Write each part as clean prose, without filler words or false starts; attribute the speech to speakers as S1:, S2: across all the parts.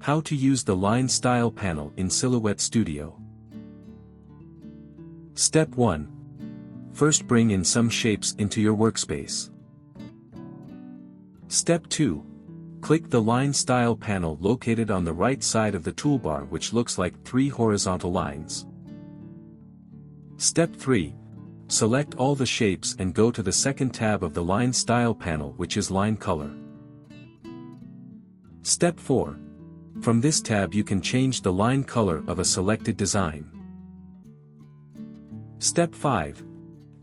S1: How to use the Line Style panel in Silhouette Studio. Step 1. First bring in some shapes into your workspace. Step 2. Click the Line Style panel located on the right side of the toolbar, which looks like 3 horizontal lines. Step 3. Select all the shapes and go to the second tab of the Line Style panel, which is Line Color. Step 4. From this tab you can change the line color of a selected design. Step 5.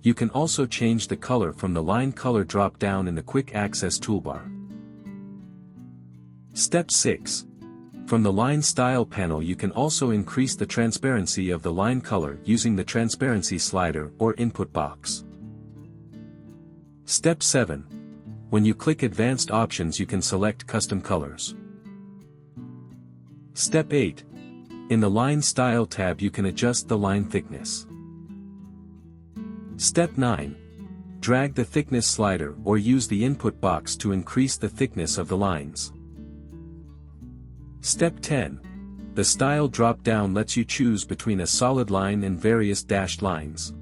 S1: You can also change the color from the line color drop-down in the Quick Access toolbar. Step 6. From the Line Style panel you can also increase the transparency of the line color using the transparency slider or input box. Step 7. When you click Advanced Options you can select Custom Colors. Step 8. In the Line Style tab you can adjust the line thickness. Step 9. Drag the thickness slider or use the input box to increase the thickness of the lines. Step 10. The Style drop-down lets you choose between a solid line and various dashed lines.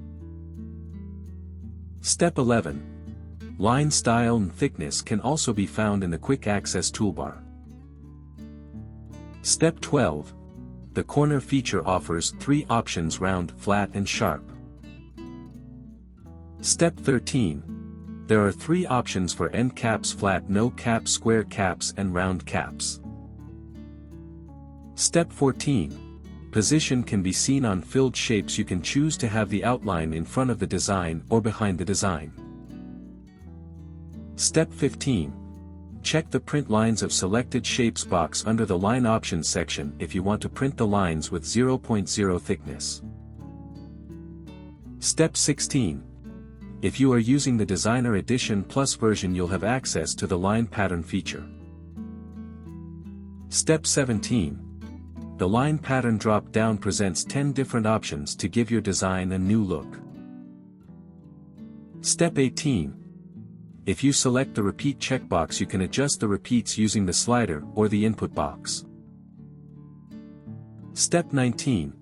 S1: Step 11. Line style and thickness can also be found in the Quick Access toolbar. Step 12. The corner feature offers 3 options: round, flat and sharp. Step 13. There are 3 options for end caps: flat, no cap, square caps and round caps. Step 14. Position can be seen on filled shapes. You can choose to have the outline in front of the design or behind the design. Step 15. Check the Print Lines of Selected Shapes box under the Line Options section if you want to print the lines with 0.0 thickness. Step 16. If you are using the Designer Edition Plus version you'll have access to the Line Pattern feature. Step 17. The Line Pattern drop-down presents 10 different options to give your design a new look. Step 18. If you select the Repeat checkbox you can adjust the repeats using the slider or the input box. Step 19.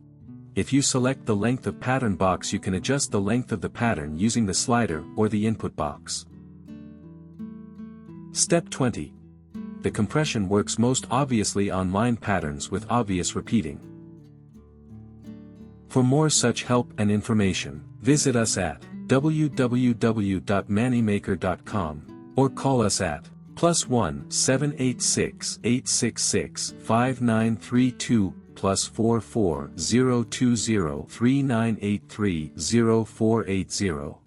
S1: If you select the Length of Pattern box you can adjust the length of the pattern using the slider or the input box. Step 20. The compression works most obviously on line patterns with obvious repeating. For more such help and information, visit us at www.mannymaker.com or call us at +1 786 866 5932 +44 020 3983 0480.